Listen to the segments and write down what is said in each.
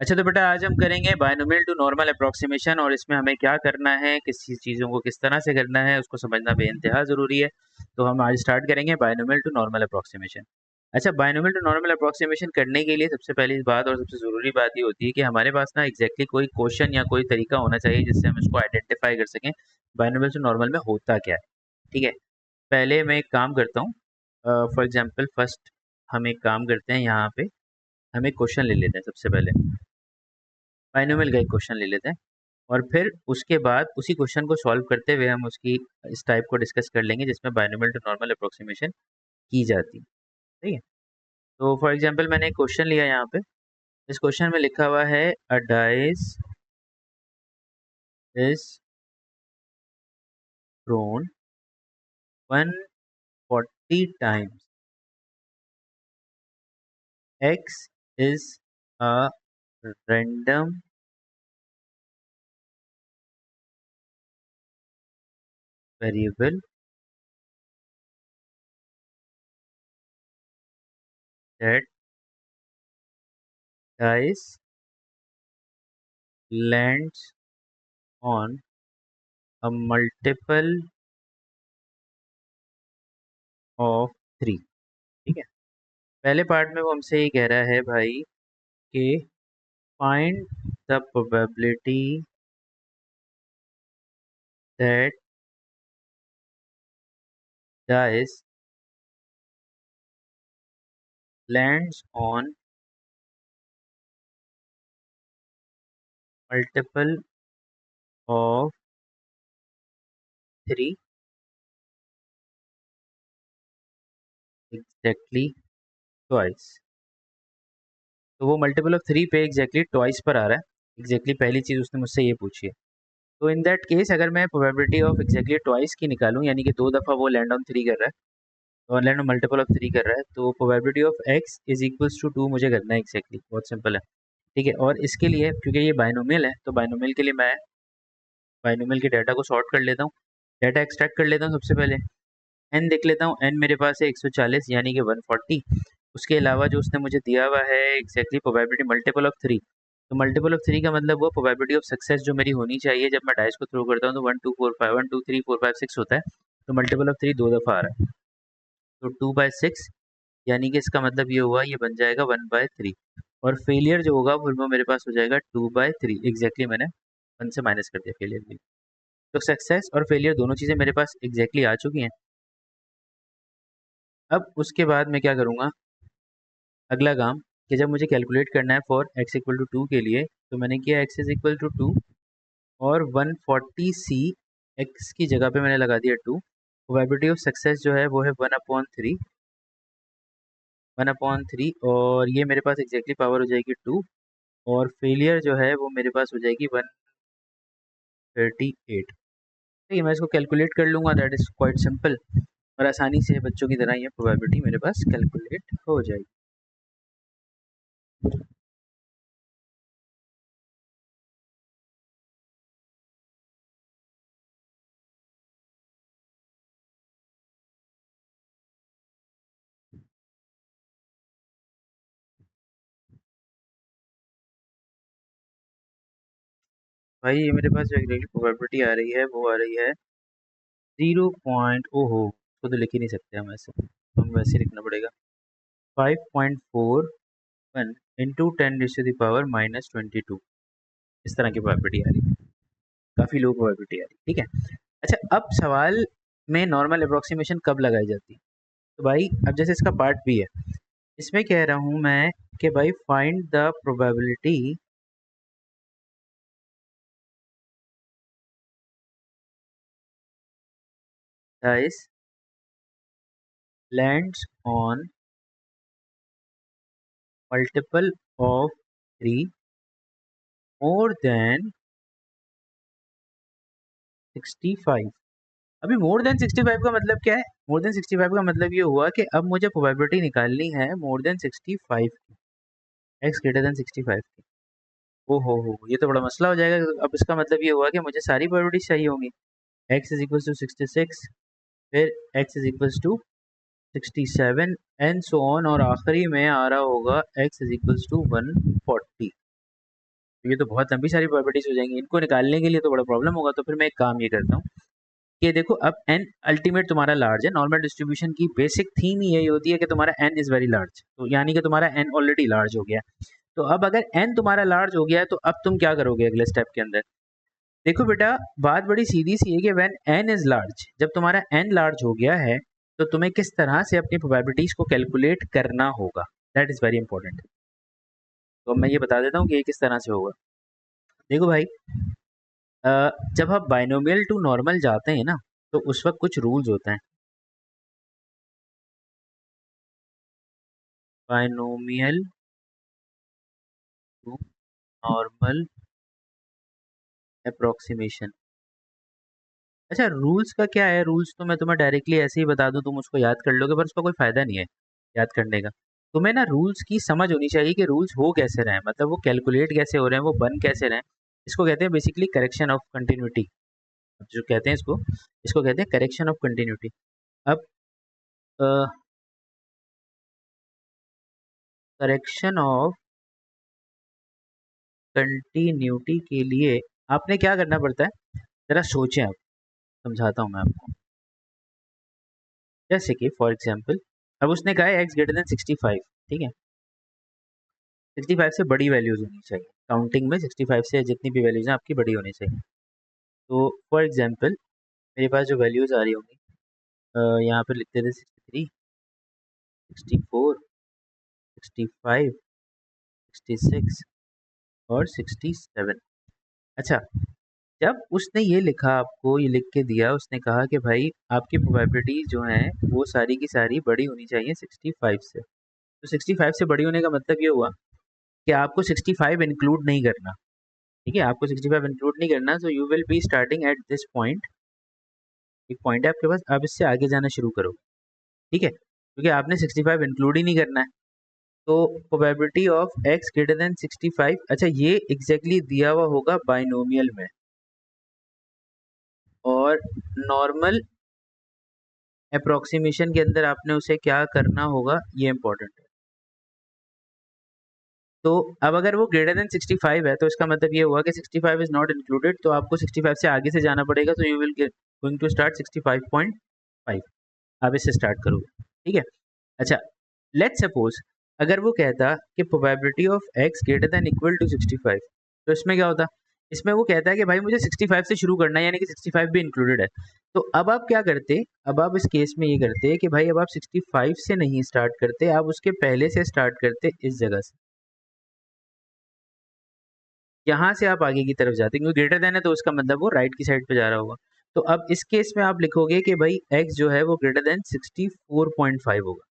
अच्छा तो बेटा आज हम करेंगे बायनोमियल टू नॉर्मल अप्रोक्सीमेशन और इसमें हमें क्या करना है, किस चीज़ों को किस तरह से करना है, उसको समझना बेइंतहा ज़रूरी है। तो हम आज स्टार्ट करेंगे बायनोमियल टू नॉर्मल अप्रोक्सीमेशन। अच्छा, बायनोमियल टू नॉर्मल अप्रोक्सीमेशन करने के लिए सबसे पहली बात और सबसे ज़रूरी बात ये होती है कि हमारे पास ना एग्जैक्टली कोई क्वेश्चन या कोई तरीका होना चाहिए जिससे हम इसको आइडेंटिफाई कर सकें बायनोमियल टू नॉर्मल में होता क्या है। ठीक है, पहले मैं एक काम करता हूँ। फॉर एग्जाम्पल फर्स्ट हम एक काम करते हैं, यहाँ पे हम एक क्वेश्चन ले लेते हैं। सबसे पहले बाइनोमियल का एक क्वेश्चन ले लेते हैं और फिर उसके बाद उसी क्वेश्चन को सॉल्व करते हुए हम उसकी इस टाइप को डिस्कस कर लेंगे जिसमें बाइनोमियल टू नॉर्मल अप्रोक्सीमेशन की जाती है। ठीक है, तो फॉर एग्जांपल मैंने एक क्वेश्चन लिया यहाँ पे। इस क्वेश्चन में लिखा हुआ है अ dice is throne 140 times, x is a random variable that dice lands on a multiple of 3। ठीक है, पहले पार्ट में वो हमसे ये कह रहा है भाई कि find the probability that dice lands on multiple of 3 exactly twice। तो वो मल्टीपल ऑफ 3 पे एग्जैक्टली ट्वाइस पर आ रहा है। एग्जैक्टली पहली चीज़ उसने मुझसे ये पूछी है। तो इन दैट केस अगर मैं प्रोबेबिलिटी ऑफ एग्जैक्टली ट्वाइस की निकालूं, यानी कि 2 दफ़ा वो लैंड ऑन 3 कर रहा है और लैंड ऑन मल्टीपल ऑफ 3 कर रहा है, तो probability of x is equals to 2 मुझे करना है एग्जैक्टली। बहुत सिंपल है। ठीक है, और इसके लिए क्योंकि ये बाइनोमियल है तो बाइनोमियल के लिए मैं बाइनोमियल के डाटा को सॉर्ट कर लेता हूँ। डाटा एक्सट्रैक्ट कर लेता हूँ सबसे पहले। एन देख लेता हूँ, एन मेरे पास है 140 यानी कि 140। उसके अलावा जो उसने मुझे दिया हुआ है एग्जैक्टली प्रोबेबिलिटी मल्टीपल ऑफ 3। तो मल्टीपल ऑफ 3 का मतलब वो प्रोबेबिलिटी ऑफ सक्सेस जो मेरी होनी चाहिए जब मैं डाइस को थ्रो करता हूँ तो 1 2 4 5 1 2 3 4 5 6 होता है। तो मल्टीपल ऑफ 3 2 दफ़ा आ रहा है, तो 2/6 यानी कि इसका मतलब ये हुआ, ये बन जाएगा 1/3। और फेलियर जो होगा वो मेरे पास हो जाएगा 2/3। एग्जैक्टली मैंने 1 से माइनस कर दिया फेलियर भी। तो सक्सेस और फेलियर दोनों चीज़ें मेरे पास एग्जैक्टली आ चुकी हैं। अब उसके बाद मैं क्या करूँगा, अगला काम कि जब मुझे कैलकुलेट करना है फॉर x इक्वल टू 2 के लिए, तो मैंने किया x इज इक्वल टू 2 और 140c x की जगह पे मैंने लगा दिया 2। प्रोबेबिलिटी ऑफ सक्सेस जो है वो है 1/3। 1/3 और ये मेरे पास एग्जैक्टली पावर हो जाएगी 2। और फेलियर जो है वो मेरे पास हो जाएगी 138। ठीक है, मैं इसको कैलकुलेट कर लूँगा, दैट इज़ क्वाइट सिंपल। और आसानी से बच्चों की तरह ये प्रोबेबिलिटी मेरे पास कैलकुलेट हो जाएगी। भाई ये मेरे पास जो एग्जैक्टली प्रोबेबिलिटी आ रही है वो आ रही है 0 पॉइंट, ओहो उसको तो लिख ही नहीं सकते हम ऐसे, तो हमें वैसे ही लिखना पड़ेगा 5.41 इंटू 10⁻⁻²2। इस तरह की प्रोबेबिलिटी आ रही है, काफ़ी लो प्रोबेबिलिटी आ रही है। ठीक है, अच्छा अब सवाल में नॉर्मल अप्रोक्सीमेशन कब लगाई जाती है। तो भाई अब जैसे इसका पार्ट भी है, इसमें कह रहा हूँ मैं कि भाई find the probability dice lands on multiple of 3 more than 65। अभी मोर देन 65 का मतलब क्या है? मोर देन 65 का मतलब ये हुआ कि अब मुझे प्रोबेबिलिटी निकालनी है मोर देन 65 की, एक्स ग्रेटर देन 65 की। ओ हो, ये तो बड़ा मसला हो जाएगा। अब इसका मतलब ये हुआ कि मुझे सारी प्रोबेबिलिटी चाहिए होंगी। एक्स इज इक्वल टू 66, फिर x is equal to 67 and so on, और आखिरी में आ रहा होगा एक्स इज इक्वल टू 140। तो ये तो बहुत लंबी सारी प्रॉपर्टीज हो जाएंगी, इनको निकालने के लिए तो बड़ा प्रॉब्लम होगा। तो फिर मैं एक काम ये करता हूँ कि देखो, अब एन अल्टीमेट तुम्हारा लार्ज है, नॉर्मल डिस्ट्रीब्यूशन की बेसिक थीम ही यही होती है कि तुम्हारा एन इज वेरी लार्ज, तो यानी कि तुम्हारा एन ऑलरेडी लार्ज हो गया है। तो अब अगर एन तुम्हारा लार्ज हो गया है तो अब तुम क्या करोगे अगले स्टेप के अंदर? देखो बेटा, बात बड़ी सीधी सी है कि व्हेन एन इज लार्ज, जब तुम्हारा एन लार्ज हो गया है तो तुम्हें किस तरह से अपनी प्रोबेबिलिटीज को कैलकुलेट करना होगा, दैट इज वेरी इंपॉर्टेंट। तो मैं ये बता देता हूँ कि ये किस तरह से होगा। देखो भाई, जब आप बाइनोमियल टू नॉर्मल जाते हैं ना, तो उस वक्त कुछ रूल्स होते हैं। Binomial to normal approximation. अच्छा, रूल्स का क्या है? रूल्स तो मैं तुम्हें डायरेक्टली ऐसे ही बता दूं, तुम उसको याद कर लोगे, पर उसका कोई फायदा नहीं है याद करने का। तुम्हें ना रूल्स की समझ होनी चाहिए कि रूल्स हो कैसे रहे हैं, मतलब वो कैलकुलेट कैसे हो रहे हैं, वो बन कैसे रहे हैं। इसको कहते हैं बेसिकली करेक्शन ऑफ कंटिन्यूटी। जो कहते हैं इसको इसको कहते हैं करेक्शन ऑफ कंटिन्यूटी। अब करेक्शन ऑफ कंटिन्यूटी के लिए आपने क्या करना पड़ता है, जरा सोचें। अब समझाता हूँ मैं आपको। जैसे कि फॉर एग्जांपल, अब उसने कहा है एक्स ग्रेटर देन 65, ठीक है? 65 से बड़ी वैल्यूज होनी चाहिए, काउंटिंग में 65 से जितनी भी वैल्यूज हैं आपकी बड़ी होनी चाहिए। तो फॉर एग्जांपल, मेरे पास जो वैल्यूज आ रही होंगी, यहाँ पे लिखते थे 63, 64, 65, 66 और 67। अच्छा, जब उसने ये लिखा, आपको ये लिख के दिया, उसने कहा कि भाई आपकी प्रोबेबिलिटी जो है वो सारी की सारी बड़ी होनी चाहिए 65 से। तो 65 से बड़ी होने का मतलब ये हुआ कि आपको 65 इंक्लूड नहीं करना। ठीक है, आपको 65 इंक्लूड नहीं करना, so you will be starting at this point. एक पॉइंट है आपके पास, आप इससे आगे जाना शुरू करो। ठीक है, क्योंकि आपने 65 इंक्लूड ही नहीं करना है। तो probability of x greater then 65, अच्छा ये एग्जैक्टली दिया हुआ होगा बाइनोमियल में, और नॉर्मल अप्रोक्सीमेशन के अंदर आपने उसे क्या करना होगा, ये इंपॉर्टेंट है। तो अब अगर वो ग्रेटर देन 65 है तो इसका मतलब ये हुआ कि 65 इज नॉट इंक्लूडेड, तो आपको 65 से आगे से जाना पड़ेगा। तो you will going to start 65.5, आप इससे स्टार्ट करोगे। ठीक है। अच्छा, लेट्स सपोज अगर वो कहता कि probability of x greater than equal to 65, तो इसमें क्या होता? इसमें वो कहता है कि भाई मुझे 65 से शुरू करना है, यानी कि 65 भी इंक्लूडेड है। तो अब आप क्या करते? अब आप इस केस में ये करते कि भाई अब आप 65 से नहीं स्टार्ट करते, आप उसके पहले से स्टार्ट करते, इस जगह से। यहाँ से आप आगे की तरफ जाते, क्योंकि ग्रेटर देन है तो उसका मतलब वो राइट की साइड पे जा रहा होगा। तो अब इस केस में आप लिखोगे कि भाई x जो है वो ग्रेटर देन 64.5 होगा,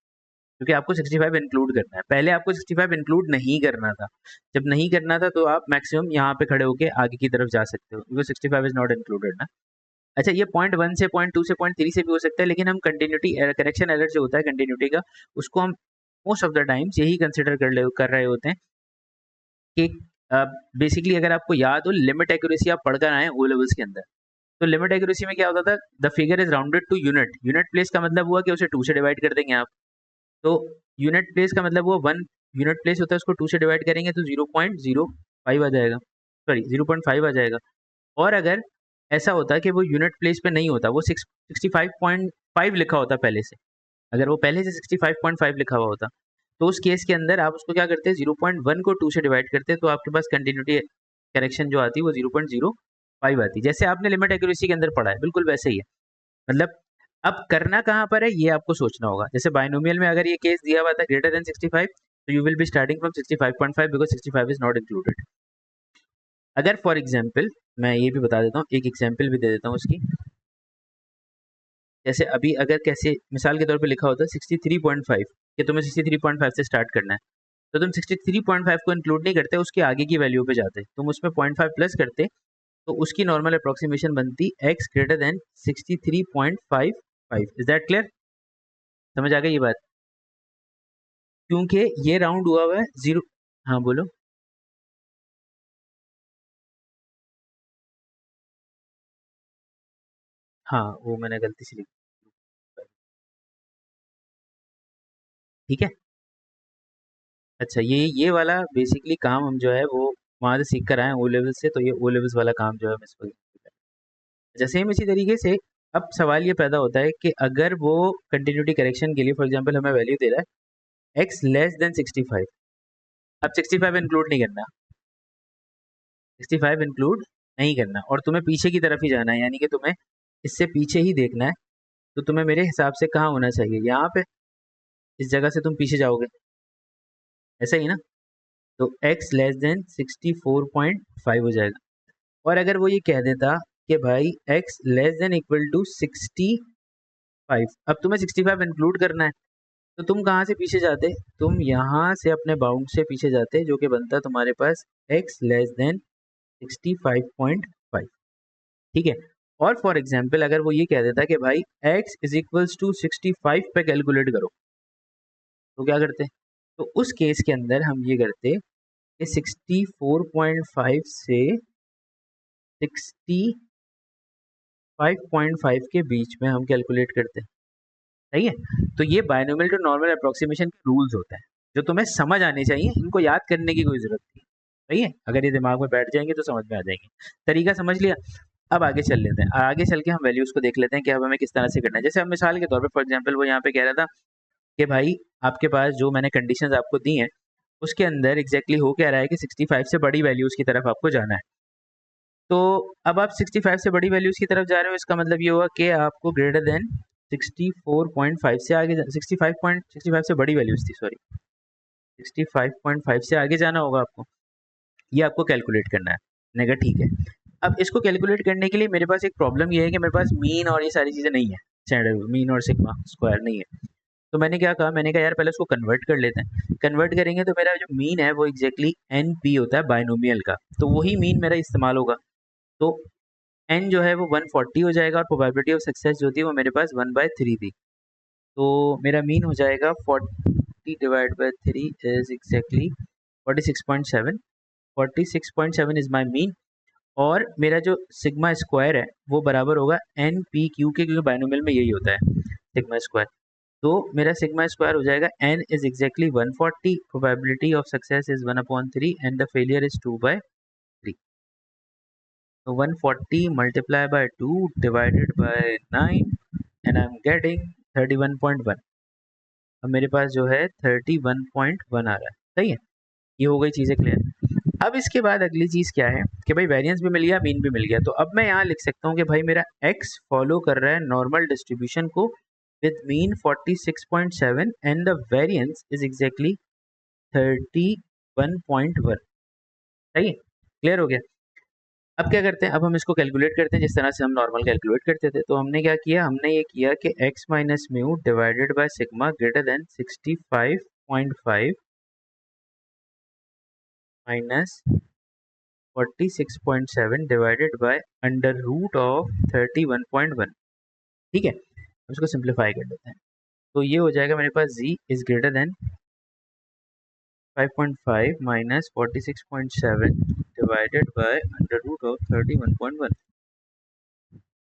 क्योंकि आपको 65 इंक्लूड करना है। पहले आपको 65 इंक्लूड नहीं करना था। जब नहीं करना था तो आप मैक्सिमम यहाँ पे खड़े होके आगे की तरफ जा सकते हो, क्योंकि 65 इज नॉट इंक्लूडेड ना। अच्छा, ये पॉइंट 1 से, पॉइंट 2 से, पॉइंट 3 से भी हो सकता है, लेकिन हम कंटिन्यूटी करेक्शन एरर जो होता है कंटिन्यूटी का, उसको हम मोस्ट ऑफ द टाइम्स यही कंसिडर कर रहे होते हैं कि बेसिकली अगर आपको याद हो, लिमिट एक्यूरेसी आप पढ़कर आए ओ लेवल्स के अंदर। तो लिमिट एक्यूरेसी में क्या होता था? The figure is rounded to unit. Unit place का मतलब हुआ कि उसे 2 से डिवाइड कर देंगे आप। तो यूनिट प्लेस का मतलब हुआ 1 यूनिट प्लेस होता है, उसको 2 से डिवाइड करेंगे तो 0.05 आ जाएगा, सॉरी 0.5 आ जाएगा। और अगर ऐसा होता कि वो यूनिट प्लेस पे नहीं होता, वो 65.5 लिखा होता पहले से, अगर वो पहले से 65.5 लिखा हुआ होता, तो उस केस के अंदर आप उसको क्या करते? 0.1 को 2 से डिवाइड करते, तो आपके पास कंटिन्यूटी करेक्शन जो आती है वो 0.05 आती। जैसे आपने लिमिट एक्यूरेसी के अंदर पढ़ा है, बिल्कुल वैसे ही है। मतलब अब करना कहाँ पर है ये आपको सोचना होगा। जैसे बाइनोमियल में अगर ये केस दिया हुआ था ग्रेटर देन 65, तो you will be starting from 65.5 because 65 is not included. अगर फॉर एग्जाम्पल, मैं ये भी बता देता हूँ, एक एग्जाम्पल भी दे देता हूँ उसकी। जैसे अभी अगर कैसे मिसाल के तौर पे लिखा होता 63.5, कि तुम्हें 63.5 से स्टार्ट करना है, तो तुम 63.5 को इंक्लूड नहीं करते, उसके आगे की वैल्यू पे जाते, तुम उसमें 0.5 प्लस करते, तो उसकी नॉर्मल अप्रोक्सीमेशन बनती x greater than 63.55। Is that clear? समझ आ गई ये बात? क्योंकि ये राउंड हुआ हुआ है जीरो। हाँ बोलो। हाँ, वो मैंने गलती से लिखा। ठीक है। अच्छा, ये वाला बेसिकली काम हम जो है वो वहाँ से सीख कर आए ओ लेवल से, तो ये ओ लेवल्स वाला काम जो है हम इस वक्त जैसे सेम इसी तरीके से अब सवाल ये पैदा होता है कि अगर वो कंटिन्यूटी करेक्शन के लिए फॉर एग्जांपल हमें वैल्यू दे रहा है x लेस देन 65, अब 65 इंक्लूड नहीं करना, 65 इंक्लूड नहीं करना और तुम्हें पीछे की तरफ ही जाना है, यानी कि तुम्हें इससे पीछे ही देखना है। तो तुम्हें मेरे हिसाब से कहाँ होना चाहिए, यहाँ पे, इस जगह से तुम पीछे जाओगे, ऐसा ही ना। तो x लेस देन 64.5 हो जाएगा। और अगर वो ये कह देता कि भाई x less than equal to 65, अब तुम्हें 65 इंक्लूड करना है, तो तुम कहाँ से पीछे जाते, तुम यहाँ से अपने बाउंड से पीछे जाते, जो कि बनता तुम्हारे पास x लेस देन 65.5, ठीक है। और फॉर एग्जाम्पल अगर वो ये कह देता कि भाई x इज इक्वल्स टू 65 पे कैलकुलेट करो, तो क्या करते, तो उस केस के अंदर हम ये करते कि 64.5 से 65.5 के बीच में हम कैलकुलेट करते हैं, सही है। तो ये बायनोमियल टू नॉर्मल अप्रोक्सीमेशन के रूल्स होते हैं जो तुम्हें समझ आने चाहिए, इनको याद करने की कोई जरूरत नहीं, सही है। अगर ये दिमाग में बैठ जाएंगे तो समझ में आ जाएंगे, तरीका समझ लिया। अब आगे चल लेते हैं, आगे चल के हम वैल्यूज को देख लेते हैं कि अब हमें किस तरह से करना है। जैसे अब मिसाल के तौर पे फॉर एग्जांपल वो यहाँ पे कह रहा था कि भाई आपके पास जो मैंने कंडीशंस आपको दी हैं उसके अंदर एग्जैक्टली हो क्या रहा है कि 65 से बड़ी वैल्यूज की तरफ आपको जाना है। तो अब आप 65 से बड़ी वैल्यूज की तरफ जा रहे हो, इसका मतलब ये हुआ कि आपको ग्रेटर देन 64.5 से आगे 65 से बड़ी वैल्यूज थी, सॉरी 65.5 से आगे जाना होगा आपको, ये आपको कैलकुलेट करना है। मैंने कहा ठीक है। अब इसको कैलकुलेट करने के लिए मेरे पास एक प्रॉब्लम ये है कि मेरे पास मीन और ये सारी चीज़ें नहीं है, स्टैंडर्ड मीन और सिग्मा स्क्वायर नहीं है। तो मैंने क्या कहा, मैंने कहा यार पहले उसको कन्वर्ट कर लेते हैं। कन्वर्ट करेंगे तो मेरा जो मीन है वो एग्जैक्टली एन पी होता है बायनोमियल का, तो वही मीन मेरा इस्तेमाल होगा। तो एन जो है वो 140 हो जाएगा और प्रोबेबिलिटी ऑफ सक्सेस जो थी वो मेरे पास 1/3 थी। तो मेरा मीन हो जाएगा 40 divide by 3 is exactly 46.7, 46.7 is my mean. और मेरा जो सिग्मा स्क्वायर है वो बराबर होगा एन पी क्यू के, क्योंकि बायनोमियल में यही होता है सिग्मा स्क्वायर। तो मेरा सिग्मा स्क्वायर हो जाएगा n is exactly 140, probability of success is 1/3 and the failure is 2/3। तो 140 multiply by 2 divided by 9 and I am getting 31.1। अब मेरे पास जो है 31.1 आ रहा है, सही है। ये हो गई चीज़ें क्लियर। अब इसके बाद अगली चीज़ क्या है कि भाई वेरिएंस भी मिल गया, मीन भी मिल गया, तो अब मैं यहाँ लिख सकता हूँ कि भाई मेरा x फॉलो कर रहा है नॉर्मल डिस्ट्रीब्यूशन को with mean 46.7 and the variance is exactly 31.1, सही है। क्लियर हो गया। अब क्या करते हैं, अब हम इसको कैलकुलेट करते हैं जिस तरह से हम नॉर्मल कैलकुलेट करते थे। तो हमने क्या किया, हमने ये किया कि x minus mu divided by sigma greater than 65.5 minus 46.7 divided by under root of 31.1, ठीक है। हम इसको सिंप्लीफाई कर लेते हैं, तो ये हो जाएगा मेरे पास z is greater than 5.5 minus 46.7 divided by under root of 31.1।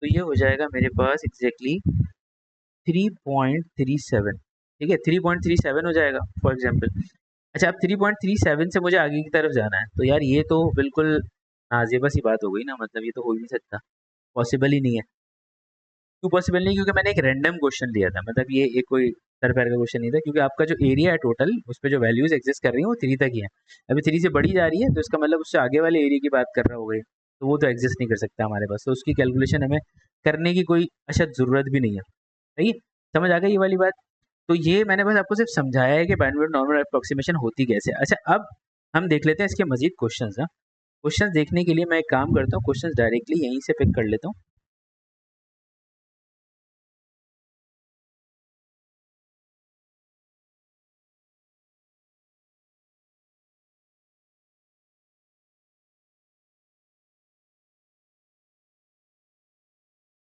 तो ये हो जाएगा मेरे पास एग्जैक्टली 3.37, ठीक है, 3.37 हो जाएगा फॉर एग्जांपल। अच्छा, अब 3.37 से मुझे आगे की तरफ जाना है, तो यार ये तो बिल्कुल नाजेबा सी बात हो गई ना, मतलब ये तो हो ही नहीं सकता, पॉसिबल ही नहीं है। क्यों पॉसिबल नहीं, क्योंकि मैंने एक रैंडम क्वेश्चन लिया था, मतलब ये एक कोई सर पैर का क्वेश्चन नहीं था, क्योंकि आपका जो एरिया है टोटल उस पर जो वैल्यूज एग्जिस्ट कर रही हैं वो 3 तक ही है। अभी 3 से बढ़ी जा रही है तो इसका मतलब उससे आगे वाले एरिया की बात कर रहा होगा ये, तो वो तो एग्जिस्ट नहीं कर सकता हमारे पास, तो उसकी कैलकुलेशन हमें करने की कोई अशद ज़रूरत भी नहीं है, सही है। समझ आ गई ये वाली बात। तो ये मैंने बस आपको सिर्फ समझाया है कि बैंडविड्थ नॉर्मल अप्रोक्सीमेशन होती कैसे। अच्छा, अब हम देख लेते हैं इसके मजीद क्वेश्चंस। ना क्वेश्चंस देखने के लिए मैं एक काम करता हूँ, क्वेश्चंस डायरेक्टली यहीं से पिक कर लेता हूँ।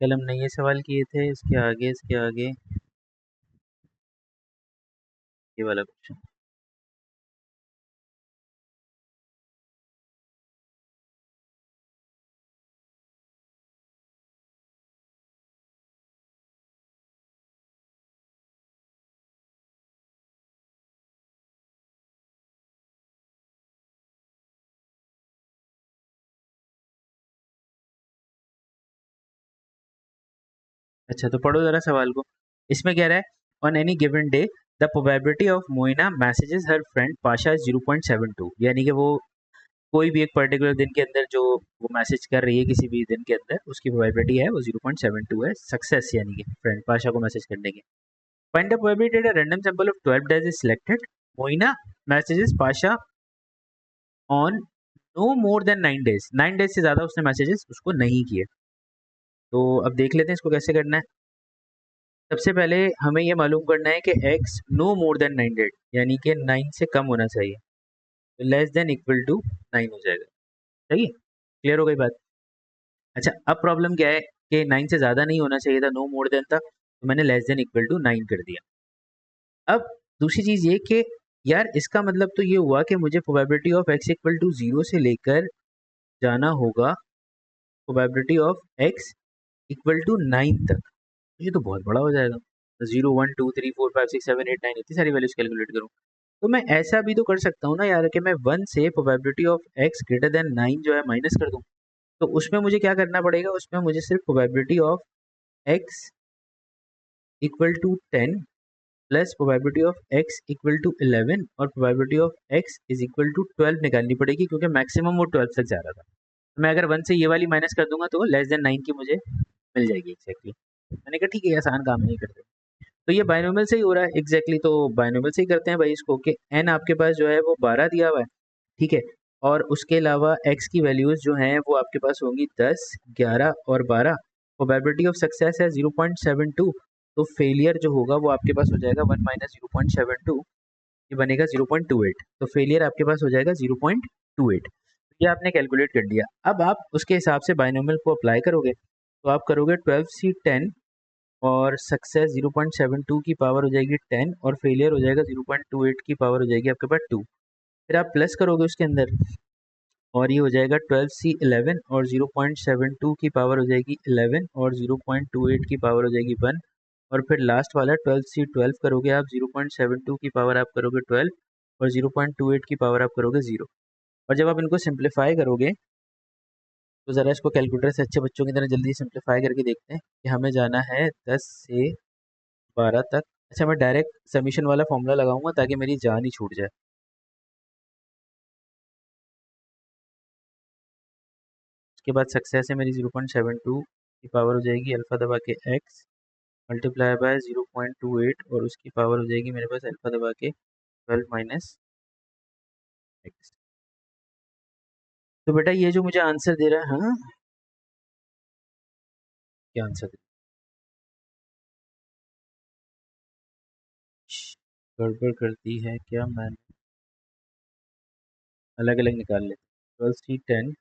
कल हमने ये सवाल किए थे, इसके आगे ये वाला क्वेश्चन। अच्छा तो पढ़ो ज़रा सवाल को। इसमें कह रहा है on any given day the probability of Moina messages her friend Pasha is 0.72, यानी कि वो कोई भी एक पर्टिकुलर दिन के अंदर जो वो मैसेज कर रही है किसी भी दिन के अंदर, उसकी प्रोबेबिलिटी है वो 0.72 है सक्सेस यानी कि फ्रेंड पाशा को मैसेज करने की। Find the probability that a random sample of 12 days is selected, Moina messages Pasha on no more than 9 days, 9 days से ज़्यादा उसने मैसेजेस उसको नहीं किए। तो अब देख लेते हैं इसको कैसे करना है। सबसे पहले हमें ये मालूम करना है कि x नो मोर देन 900, यानी कि 9 से कम होना चाहिए, तो लेस देन इक्वल टू 9 हो जाएगा। सही है, क्लियर हो गई बात। अच्छा अब प्रॉब्लम क्या है कि 9 से ज़्यादा नहीं होना चाहिए था, नो मोर देन था, तो मैंने लेस देन इक्वल टू 9 कर दिया। अब दूसरी चीज़ ये कि यार इसका मतलब तो ये हुआ कि मुझे probability of x equal to 0 से लेकर जाना होगा probability of x equal to 9 तक। ये तो बहुत बड़ा हो जाएगा, 0 1 2 3 4 5 6 7 8 9 इतनी सारी वैल्यूज कैलकुलेट करूँ। तो मैं ऐसा भी तो कर सकता हूँ ना यार कि मैं 1 से probability of x greater than 9 जो है माइनस कर दूँ। तो उसमें मुझे क्या करना पड़ेगा, उसमें मुझे सिर्फ probability of x equal to 10 plus probability of x equal to 11 और probability of x is equal to 12 निकालनी पड़ेगी, क्योंकि मैक्सिमम वो 12 तक जा रहा था। तो मैं अगर 1 से ये वाली माइनस कर दूंगा तो लेस देन 9 की मुझे मिल जाएगी एग्जैक्टली। मैंने कहा ठीक है, ये आसान काम नहीं करते। तो ये बायनोमियल से ही हो रहा है एग्जैक्टली, तो बायनोमियल से ही करते हैं भाई इसको कि n आपके पास जो है वो 12 दिया हुआ है, ठीक है, और उसके अलावा x की वैल्यूज जो हैं वो आपके पास होंगी 10 11 और 12। प्रोबेबिलिटी ऑफ सक्सेस है 0.72, तो फेलियर जो होगा वो आपके पास हो जाएगा 1 माइनस 0.72, ये बनेगा 0.28, तो फेलियर आपके पास हो जाएगा 0.28। ये आपने कैलकुलेट कर दिया। अब आप उसके हिसाब से बायनोमियल को अप्लाई करोगे, तो आप करोगे 12C10 और सक्सेस 0.72 की पावर हो जाएगी 10 और फेलियर हो जाएगा 0.28 की पावर हो जाएगी आपके पास 2। फिर आप प्लस करोगे उसके अंदर और ये हो जाएगा 12C11 और 0.72 की पावर हो जाएगी 11 और 0.28 की पावर हो जाएगी 1। और फिर लास्ट वाला 12C12 करोगे आप, 0.72 की पावर आप करोगे 12 और 0.28 की पावर आप करोगे 0। और जब आप इनको सिंप्लीफाई करोगे तो ज़रा इसको कैलकुलेटर से अच्छे बच्चों की तरह जल्दी सिंप्लीफाई करके देखते हैं कि हमें जाना है 10 से 12 तक। अच्छा मैं डायरेक्ट समीशन वाला फॉर्मूला लगाऊंगा ताकि मेरी जान ही छूट जाए। उसके बाद सक्सेस है मेरी 0.72 की पावर हो जाएगी अल्फ़ा दबा के x मल्टीप्लाई बाय 0.28 और उसकी पावर हो जाएगी मेरे पास अल्फ़ा दबा के 12 माइनस x। तो बेटा ये जो मुझे आंसर दे रहा है, हाँ क्या आंसर दे, गड़बड़ कर दी है क्या मैंने, अलग अलग निकाल लेते। 12C10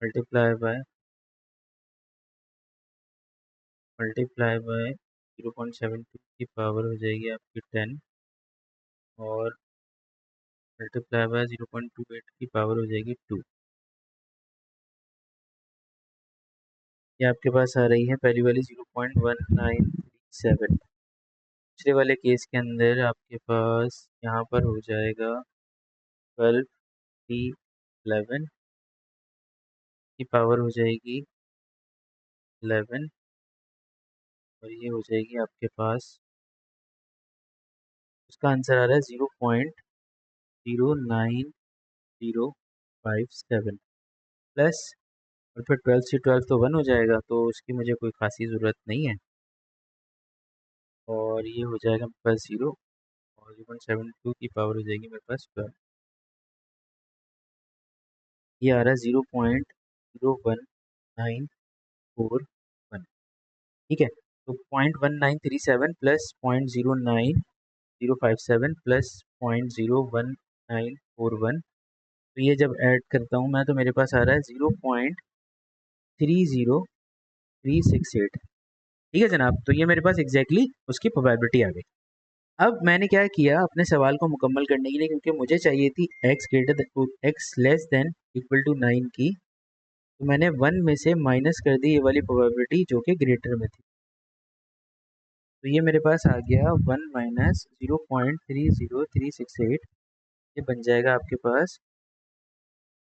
मल्टीप्लाई बाय 0.72 की पावर हो जाएगी आपकी 10 और मल्टीप्लाई बाय 0.28 की पावर हो जाएगी 2। ये आपके पास आ रही है पहली वाली 0.1937। दूसरे वाले केस के अंदर आपके पास यहाँ पर हो जाएगा 12C11 की पावर हो जाएगी 11 और ये हो जाएगी आपके पास, उसका आंसर आ रहा है 0.09057 प्लस, और फिर 12 से 12 तो 1 हो जाएगा, तो उसकी मुझे कोई खासी ज़रूरत नहीं है और ये हो जाएगा मेरे पास 0 और 0.72 की पावर हो जाएगी मेरे पास 12। ये आ रहा है 0.01941। ठीक है, तो 0.1937 प्लस 0.09057 प्लस 0.01941, तो ये जब ऐड करता हूँ मैं तो मेरे पास आ रहा है 0.30368। ठीक है जनाब, तो ये मेरे पास एग्जैक्टली उसकी प्रोबेबिलिटी आ गई। अब मैंने क्या किया अपने सवाल को मुकम्मल करने के लिए, क्योंकि मुझे चाहिए थी x less than equal to 9 की, तो मैंने 1 में से माइनस कर दी ये वाली प्रोबेबिलिटी जो कि ग्रेटर में थी। तो ये मेरे पास आ गया 1 माइनस 0.30368, ये बन जाएगा आपके पास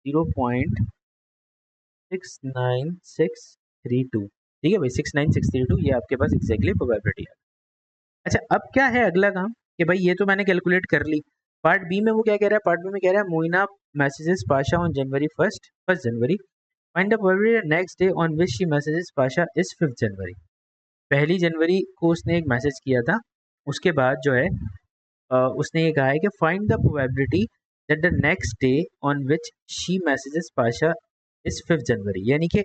0.69632। ठीक है भाई, 69632 ये आपके पास एग्जैक्टली प्रोबेबिलिटी है। अच्छा, अब क्या है अगला काम कि भाई ये तो मैंने कैलकुलेट कर ली। पार्ट बी में वो क्या कह रहा है, पार्ट बी में कह रहा है Moina messages Pasha on January first January, find the probability next day on which she messages Pasha is 5 जनवरी। पहली जनवरी को उसने एक मैसेज किया था, उसके बाद जो है उसने ये कहा है कि find the probability that the next day on which she messages Pasha is 5 जनवरी। यानी कि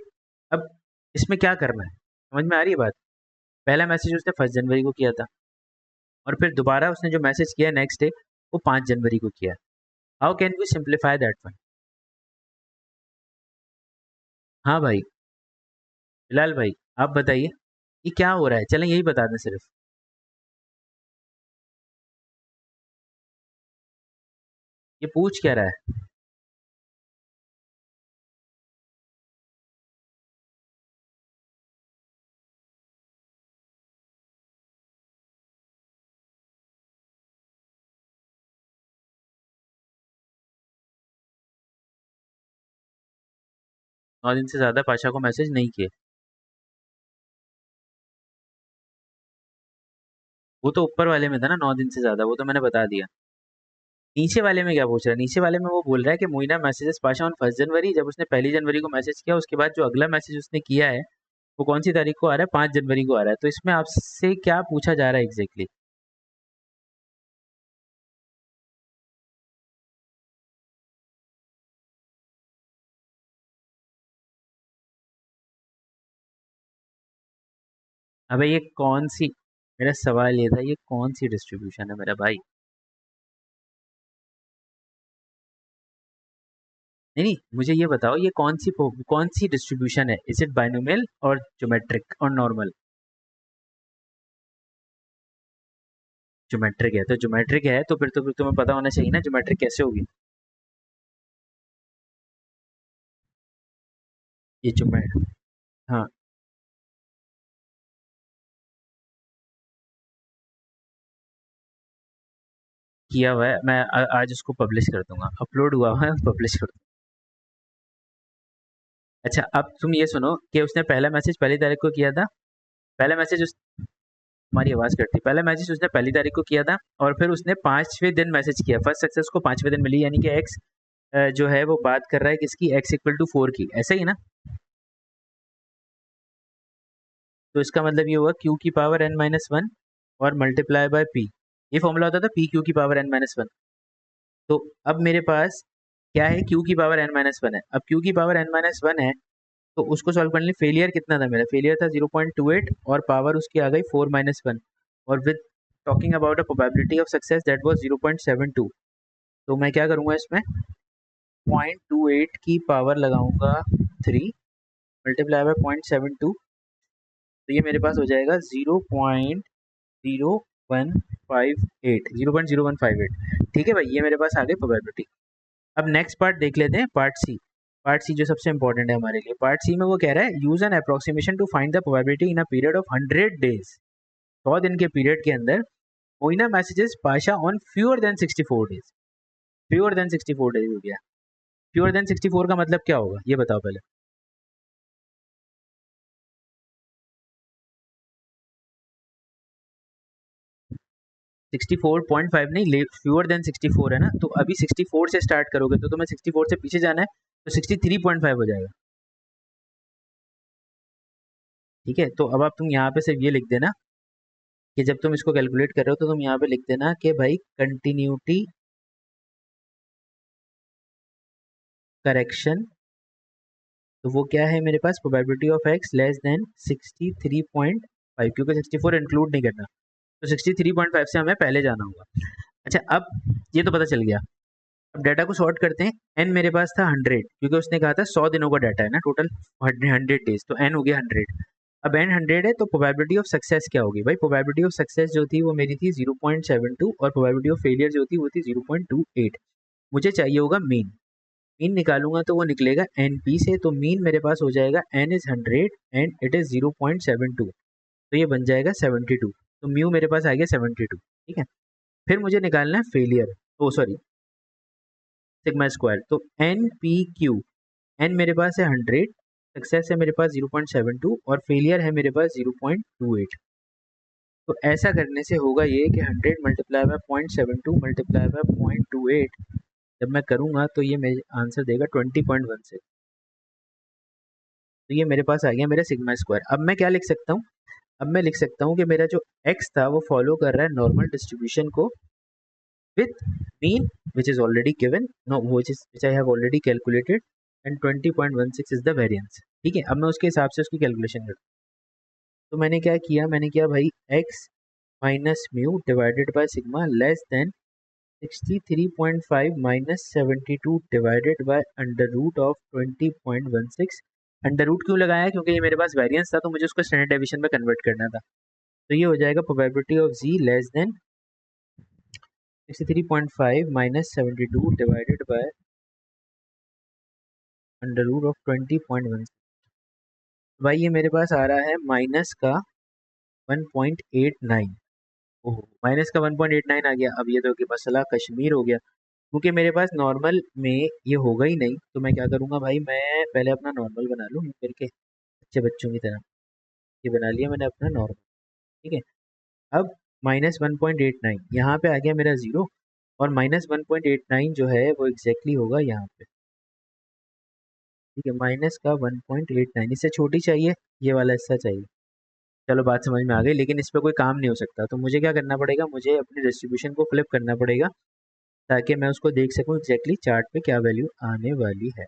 अब इसमें क्या करना है, समझ में आ रही है बात। पहला मैसेज उसने 1 जनवरी को किया था, और फिर दोबारा उसने जो मैसेज किया नेक्स्ट डे वो 5 जनवरी को किया। How can we simplify that one. हाँ भाई, बिलाल भाई आप बताइए ये क्या हो रहा है, चलें यही बता दें सिर्फ। ये पूछ क्या रहा है। 9 दिन से ज्यादा पाशा को मैसेज नहीं किए। वो तो ऊपर वाले में था ना, 9 दिन से ज्यादा, वो तो मैंने बता दिया। नीचे वाले में क्या पूछ रहा है, नीचे वाले में वो बोल रहा है कि मोइना मैसेजेस पाशा ऑन 1 जनवरी, जब उसने 1 जनवरी को मैसेज किया उसके बाद जो अगला मैसेज उसने किया है वो कौन सी तारीख को आ रहा है, 5 जनवरी को आ रहा है। तो इसमें आपसे क्या पूछा जा रहा है एग्जैक्टली। अबे ये कौन सी, मेरा सवाल ये था ये कौन सी डिस्ट्रीब्यूशन है मेरा भाई। नहीं नहीं, मुझे ये बताओ ये कौन सी डिस्ट्रीब्यूशन है, इज इट बाइनोमियल और ज्योमेट्रिक और नॉर्मल। ज्योमेट्रिक है, तो ज्योमेट्रिक है तो फिर तुम्हें पता होना चाहिए ना ज्योमेट्रिक कैसे होगी। ये ज्योमेट्रिक, हाँ किया हुआ है, मैं आज उसको पब्लिश कर दूंगा, अपलोड हुआ है पब्लिश कर दूंगा। अच्छा अब तुम ये सुनो कि उसने पहला मैसेज पहली तारीख को किया था। पहला मैसेज उस, हमारी आवाज कटती, पहला मैसेज उसने पहली तारीख को किया था और फिर उसने 5वें दिन मैसेज किया, फर्स्ट सक्सेस को 5वें दिन मिली, यानी कि एक्स जो है वो बात कर रहा है किसकी, x=4 की, ऐसा ही ना। तो इसका मतलब ये हुआ q⁻n−1 और मल्टीप्लाई बाय p। ये फॉर्मूला होता था p⁻n−1। तो अब मेरे पास क्या है, q⁻n−1 है। अब q⁻n−1 है तो उसको सॉल्व करने लिए फेलियर कितना था, मेरा फेलियर था 0.28 और पावर उसकी आ गई 4-1, और with talking about a probability of success that was 0.72। तो मैं क्या करूँगा इसमें, 0.28 की पावर लगाऊंगा 3 मल्टीप्लाई बाय 0.72, तो ये मेरे पास हो जाएगा 0.0158। ठीक है भाई, ये मेरे पास आ गई प्रोबेबिलिटी। अब नेक्स्ट पार्ट देख लेते हैं, पार्ट सी। पार्ट सी जो सबसे इंपॉर्टेंट है हमारे लिए, पार्ट सी में वो कह रहा है use an approximation to find the probability in a period of 100 days. 100 दिन के पीरियड के अंदर Moina messages Pasha on fewer than 64 days. Fewer than 64 days हो गया। फ्यूअर देन 64 का मतलब क्या होगा ये बताओ पहले। 64.5 नहीं, फ्यूअर देन 64 है ना, तो अभी 64 से स्टार्ट करोगे तो तुम्हें 64 से पीछे जाना है, तो 63.5 हो जाएगा। ठीक है, तो अब आप तुम यहाँ पे सिर्फ ये लिख देना कि जब तुम इसको कैलकुलेट कर रहे हो तो तुम यहाँ पे लिख देना कि भाई कंटिन्यूटी करेक्शन, तो वो क्या है मेरे पास, probability of X less than 63.5, क्योंकि 64 इंक्लूड नहीं करना, तो 63.5 से हमें पहले जाना होगा। अच्छा अब ये तो पता चल गया। अब डाटा को सॉर्ट करते हैं। एन मेरे पास था 100, क्योंकि उसने कहा था 100 दिनों का डाटा है ना टोटल, 100 डेज, तो एन हो गया 100। अब एन 100 है तो प्रोबेबिलिटी ऑफ सक्सेस क्या होगी भाई, प्रोबेबिलिटी ऑफ सक्सेस जो थी वो मेरी थी 0.72 और प्रोबेबिलिटी ऑफ फेलियर जो थी वो थी 0.28। मुझे चाहिए होगा मीन। मीन निकालूंगा तो वो निकलेगा एन पी से, तो मीन मेरे पास हो जाएगा n is 100 and it is 0.72, तो ये बन जाएगा 72। तो म्यू मेरे पास आ गया 72। ठीक है, फिर मुझे निकालना है फेलियर, ओ सॉरी सिग्मा स्क्वायर, तो एन पी क्यू, एन मेरे पास है 100, सक्सेस है मेरे पास 0.72 और फेलियर है मेरे पास 0.28। तो ऐसा करने से होगा ये कि 100 मल्टीप्लाई बाय 0.72 मल्टीप्लाई बाय 0.28 जब मैं करूँगा तो ये मेरे आंसर देगा 20.16। तो ये मेरे पास आ गया मेरा सिग्मा स्क्वायर। अब मैं क्या लिख सकता हूँ, अब मैं लिख सकता हूँ कि मेरा जो x था वो फॉलो कर रहा है नॉर्मल डिस्ट्रीब्यूशन को with mean which is already given, know which I have already calculated, and 20.16 is the variance. ठीक है, अब मैं उसके हिसाब से उसकी कैलकुलेशन करता हूँ। तो मैंने क्या किया, मैंने किया भाई x minus mu divided by sigma less than 63.5 minus 72 divided by under root of 20.16। Under root क्यों लगाया, क्योंकि ये मेरे पास वेरिएंस था तो मुझे उसको स्टैंडर्ड डेविएशन में कन्वर्ट करना था। तो ये हो जाएगा probability of z less than 63.5 minus 72 divided by under root of 20.1। भाई ये मेरे पास आ रहा है माइनस का 1.89। ओह, माइनस का 1.89 आ गया। अब ये तो कि मसला कश्मीर हो गया, क्योंकि मेरे पास नॉर्मल में ये होगा ही नहीं। तो मैं क्या करूँगा भाई, मैं पहले अपना नॉर्मल बना लूँ करके अच्छे बच्चों की तरह। ये बना लिया मैंने अपना नॉर्मल। ठीक है, अब माइनस 1.89 यहाँ पे आ गया मेरा जीरो, और माइनस 1.89 जो है वो एग्जैक्टली होगा यहाँ पे। ठीक है, माइनस का 1.89, इससे छोटी चाहिए, ये वाला हिस्सा चाहिए। चलो बात समझ में आ गई, लेकिन इस पर कोई काम नहीं हो सकता। तो मुझे क्या करना पड़ेगा, मुझे अपनी डिस्ट्रीब्यूशन को फ्लिप करना पड़ेगा ताकि मैं उसको देख सकूं एग्जैक्टली चार्ट पे क्या वैल्यू आने वाली है।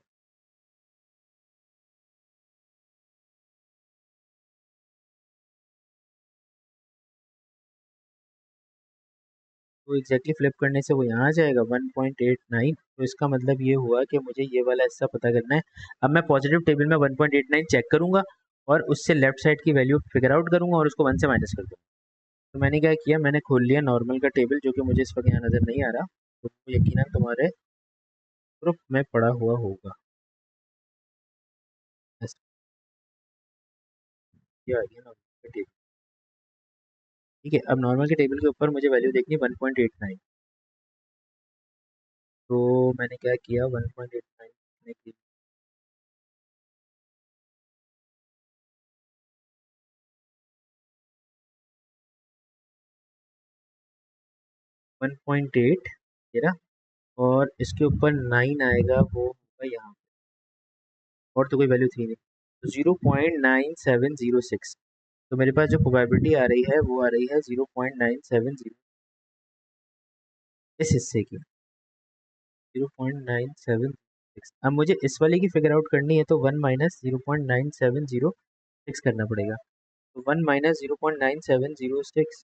तो एग्जैक्टली फ्लिप करने से वो यहाँ आ जाएगा 1.89। तो इसका मतलब ये हुआ कि मुझे ये वाला हिस्सा पता करना है। अब मैं पॉजिटिव टेबल में 1.89 चेक करूंगा और उससे लेफ्ट साइड की वैल्यू फिगर आउट करूंगा और उसको 1 से माइनस कर दूंगा। तो मैंने क्या किया, मैंने खोल लिया नॉर्मल का टेबल, जो कि मुझे इस वक्त यहाँ नज़र नहीं आ रहा, तो यकीनन तुम्हारे ग्रुप में पड़ा हुआ होगा। ऐसा क्या आ गया नॉर्मल का टेबल। ठीक है, अब नॉर्मल के टेबल के ऊपर मुझे वैल्यू देखनी है 1.89। तो मैंने क्या किया, 1.89 की 1.8 ये रहा, और इसके ऊपर 9 आएगा, वो होगा यहाँ पे, और तो कोई वैल्यू थी नहीं। तो 0.9706। तो मेरे पास जो प्रोबेबिलिटी आ रही है वो आ रही है 0.970 इस हिस्से की, 0.976। अब मुझे इस वाले की फिगर आउट करनी है, तो 1 माइनस 0.9706 करना पड़ेगा। तो 1 माइनस 0.9706,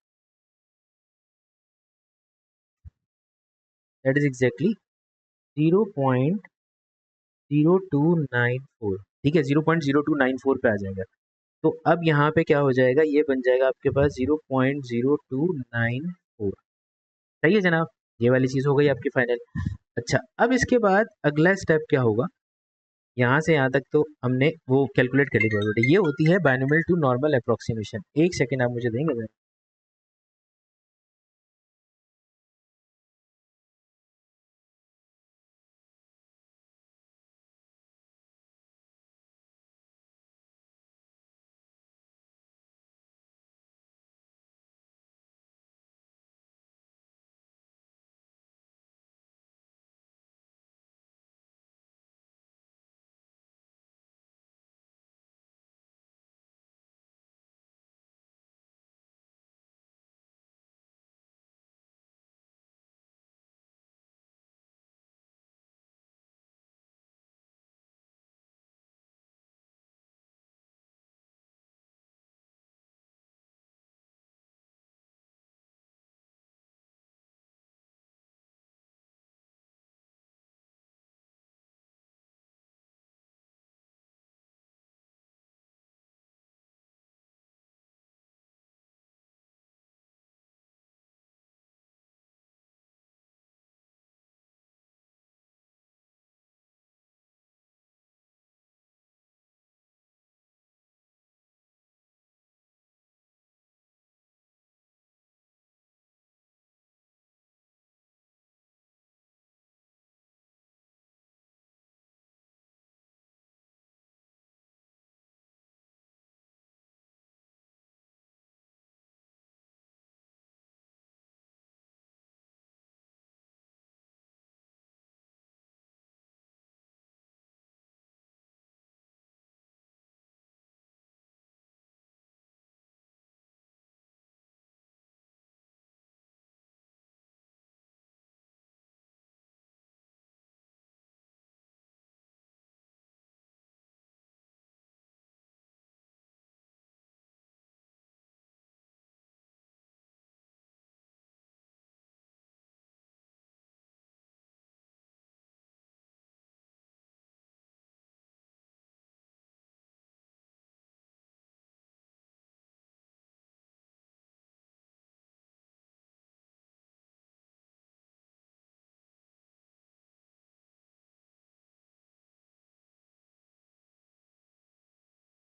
दैट इज एग्जैक्टली 0.0294। ठीक है, 0.0294 पे आ जाएगा। तो अब यहाँ पे क्या हो जाएगा, ये बन जाएगा आपके पास 0.0294। सही है जनाब, ये वाली चीज़ हो गई आपकी फाइनल। अच्छा, अब इसके बाद अगला स्टेप क्या होगा, यहाँ से यहाँ तक तो हमने वो कैलकुलेट कर ली प्रोबेबिलिटी। ये होती है बायनोमियल टू नॉर्मल अप्रोक्सीमेशन। एक सेकेंड आप मुझे देंगे जरा?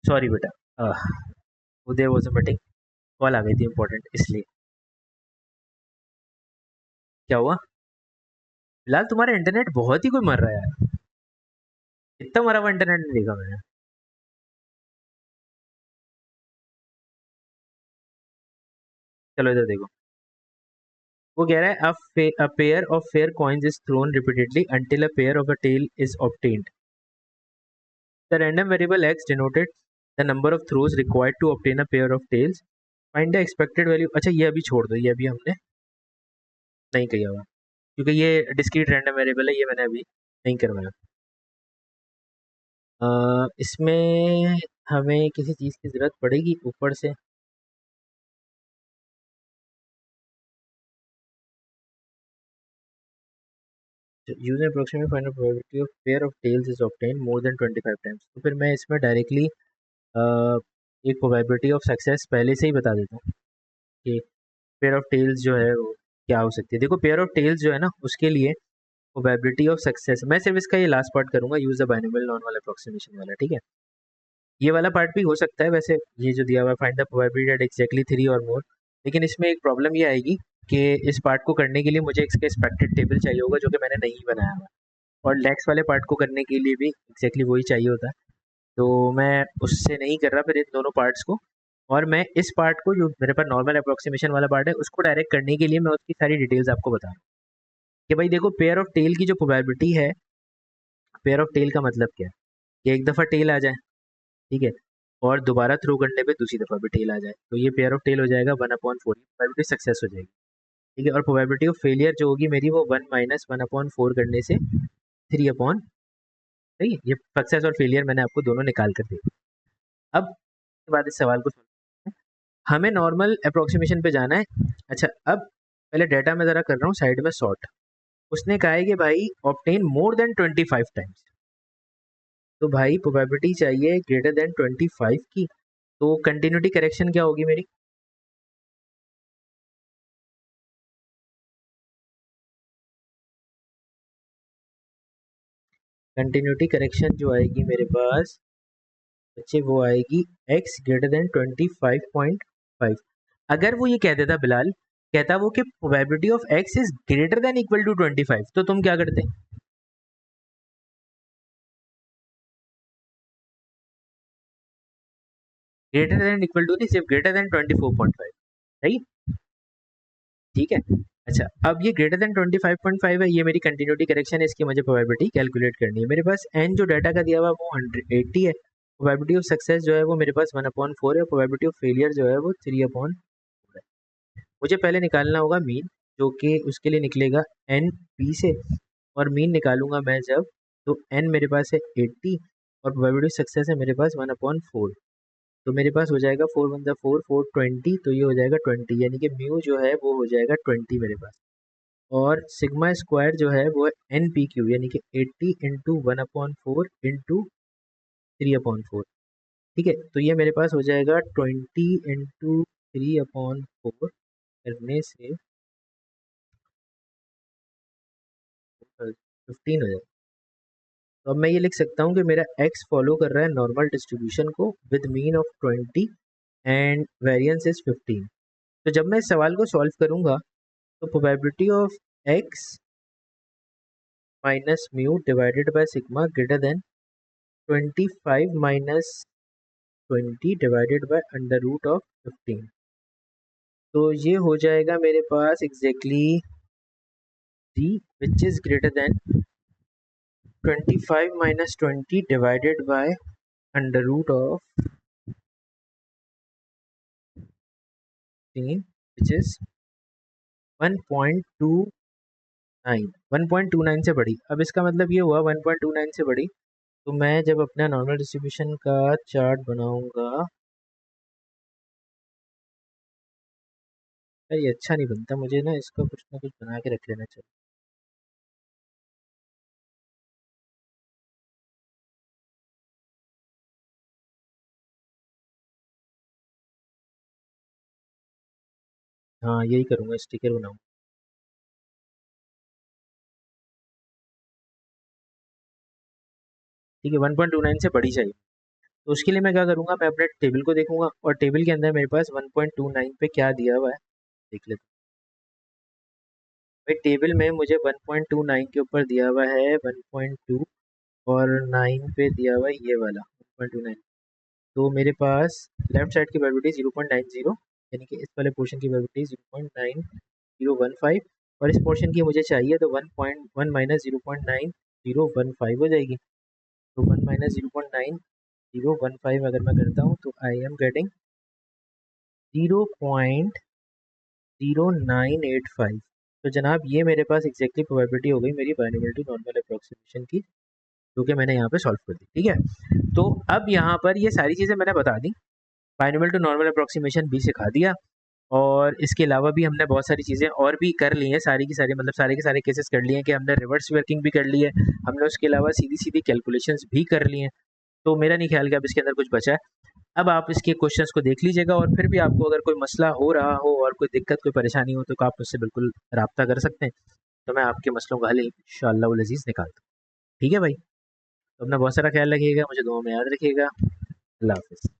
सॉरी बेटा, उदय वॉज अ मीटिंग, कॉल आ गई थी इंपॉर्टेंट, इसलिए। क्या हुआ? फिलहाल तुम्हारा इंटरनेट बहुत ही कोई मर रहा है यार, इतना मरा हुआ इंटरनेट नहीं देखा मैंने। चलो इधर देखो, वो कह रहा है a pair of fair coins is thrown repeatedly until a pair of a tail is obtained. The random variable x denoted the number of throws required to obtain a pair of tails. Find the expected value। अच्छा ये अभी छोड़ दो, ये अभी हमने नहीं किया हुआ, क्योंकि ये डिस्क्रीट रैंडम वेरिएबल है, ये मैंने अभी नहीं करवाया। इसमें हमें किसी चीज़ की ज़रूरत पड़ेगी ऊपर से। Use approximate find probability of pair of tails is obtain more than 25 times. तो फिर मैं इसमें डायरेक्टली एक प्रोबेबिलिटी ऑफ सक्सेस पहले से ही बता देता हूँ कि पेयर ऑफ टेल्स जो है वो क्या हो सकती है। देखो पेयर ऑफ टेल्स जो है ना, उसके लिए प्रोबेबिलिटी ऑफ सक्सेस, मैं सिर्फ इसका ये लास्ट पार्ट करूंगा, यूज द बाइनोमियल नॉन वाला अप्रोक्सीमेशन वाला, ठीक है। ये वाला पार्ट भी हो सकता है वैसे, ये जो दिया हुआ है find the probability at exactly 3 और मोर, लेकिन इसमें एक प्रॉब्लम ये आएगी कि इस पार्ट को करने के लिए मुझे इसका एक्सपेक्टेड टेबल चाहिए होगा, जो कि मैंने नहीं बनाया हुआ, और नेक्स्ट वाले पार्ट को करने के लिए भी एग्जैक्टली वही चाहिए होता है। तो मैं उससे नहीं कर रहा फिर इन दोनों पार्ट्स को, और मैं इस पार्ट को जो मेरे पास नॉर्मल अप्रोक्सीमेशन वाला पार्ट है उसको डायरेक्ट करने के लिए मैं उसकी सारी डिटेल्स आपको बता रहा हूँ कि भाई देखो पेयर ऑफ टेल की जो प्रोबेबिलिटी है, पेयर ऑफ टेल का मतलब क्या है कि एक दफ़ा टेल आ जाए, ठीक है, और दोबारा थ्रो करने पे दूसरी दफ़ा भी टेल आ जाए, तो ये पेयर ऑफ टेल हो जाएगा 1/4, प्रोबेबिलिटी सक्सेस हो जाएगी, ठीक है। और प्रोबेबिलिटी ऑफ फेलियर जो होगी मेरी वो 1 - 1/4 करने से 3/, सही है। ये सक्सेस और फेलियर मैंने आपको दोनों निकाल कर दिए। अब इसके बाद इस सवाल को हमें नॉर्मल अप्रोक्सीमेशन पे जाना है। अच्छा अब पहले डाटा में ज़रा कर रहा हूँ साइड में सॉर्ट। उसने कहा है कि भाई ऑब्टेन मोर देन 25 टाइम्स, तो भाई प्रोबेबिलिटी चाहिए ग्रेटर देन 25 की, तो कंटिन्यूटी करेक्शन क्या होगी मेरी? कंटिन्यूटी करेक्शन जो आएगी मेरे पास बच्चे वो आएगी x ग्रेटर देन 25.5। अगर वो ये कह देता बिलाल, कहता वो कि probability of x is greater than equal to 25, तो तुम क्या करते? ग्रेटर देन इक्वल टू नहीं, सिर्फ ग्रेटर देन 24.5, सही, ठीक है। अच्छा अब ये ग्रेटर देन 25.5 है, ये मेरी कंटिन्यूटी करेक्शन है, इसकी मुझे प्रोबेबिलिटी कैलकुलेट करनी है। मेरे पास n जो डाटा का दिया हुआ वो 180 है, प्रोबेबिलिटी ऑफ सक्सेस जो है वो मेरे पास 1/4 है, प्रोबेबिलिटी ऑफ फेलियर जो है वो 3/4 है। मुझे पहले निकालना होगा मीन, जो कि उसके लिए निकलेगा एन पी से, और मीन निकालूंगा मैं जब, तो एन मेरे पास है 80 और प्रोबेबिलिटी सक्सेस है मेरे पास 1/4, तो मेरे पास हो जाएगा 4 × 1 = 4, 4 20, तो ये हो जाएगा 20, यानी कि म्यू जो है वो हो जाएगा 20 मेरे पास। और सिग्मा स्क्वायर जो है वो है एन पी क्यू, यानी कि 80 × 1/4 इंटू 3/4, ठीक है। तो ये मेरे पास हो जाएगा 20 × 3/4 करने से 15 हो जाएगा। तो अब मैं ये लिख सकता हूँ कि मेरा x फॉलो कर रहा है नॉर्मल डिस्ट्रीब्यूशन को with mean of 20 and variance is 15। तो जब मैं इस सवाल को सॉल्व करूँगा तो probability of x minus mu divided by sigma greater than 25 minus 20 divided by under root of 15, तो ये हो जाएगा मेरे पास exactly d which is greater than 25 minus 20 divided by under root of 15 which is 1.29, 1.29 से बड़ी। अब इसका मतलब ये हुआ 1.29 से बड़ी, तो मैं जब अपना नॉर्मल डिस्ट्रीब्यूशन का चार्ट बनाऊंगा, यार ये अच्छा नहीं बनता, मुझे ना इसका कुछ ना कुछ बना के रख लेना चाहिए। हाँ यही करूँगा, स्टिकर बनाऊंगा, ठीक है। 1.29 से बड़ी चाहिए, तो उसके लिए मैं क्या करूँगा, मैं अपने टेबल को देखूंगा और टेबल के अंदर मेरे पास 1.29 पे क्या दिया हुआ है देख लेते हैं। भाई टेबल में मुझे 1.29 के ऊपर दिया हुआ है 1.2 और 9 पे दिया हुआ है ये वाला 1.29। तो मेरे पास लेफ्ट साइड की प्रोबेबिलिटी 0.90, यानी कि इस वाले पोर्शन की प्रोबेबिलिटी 0.9015 और इस पोर्शन की मुझे चाहिए तो 1.1 माइनस 0.9015 हो जाएगी। तो 1 माइनस 0.9015 अगर मैं करता हूँ तो आई एम गेटिंग 0.0985। तो जनाब ये मेरे पास एग्जैक्टली प्रोबेबिलिटी हो गई मेरी बाइनोमियल टू नॉर्मल अप्रोक्सीमेशन की, जो कि मैंने यहाँ पे सॉल्व कर दी। ठीक है, तो अब यहाँ पर ये सारी चीज़ें मैंने बता दी, बाइनोमियल टू नॉर्मल अप्रोक्सीमेशन भी सिखा दिया और इसके अलावा भी हमने बहुत सारी चीज़ें और भी कर ली हैं, सारी की सारी मतलब सारे के सारे केसेस कर लिए हैं कि हमने रिवर्स वर्किंग भी कर ली है, हमने उसके अलावा सीधी सीधी कैलकुलेशंस भी कर ली हैं। तो मेरा नहीं ख्याल कि अब इसके अंदर कुछ बचा है। अब आप इसके क्वेश्चंस को देख लीजिएगा और फिर भी आपको अगर कोई मसला हो रहा हो और कोई दिक्कत कोई परेशानी हो तो आप मुझसे बिल्कुल रब्ता कर सकते हैं, तो मैं आपके मसलों का हल इंशाअल्लाह वल अज़ीज़ निकालता हूँ। ठीक है भाई, तो अपना बहुत सारा ख्याल रखिएगा, मुझे दुआ में याद रखिएगा। अल्लाह हाफ़िज़।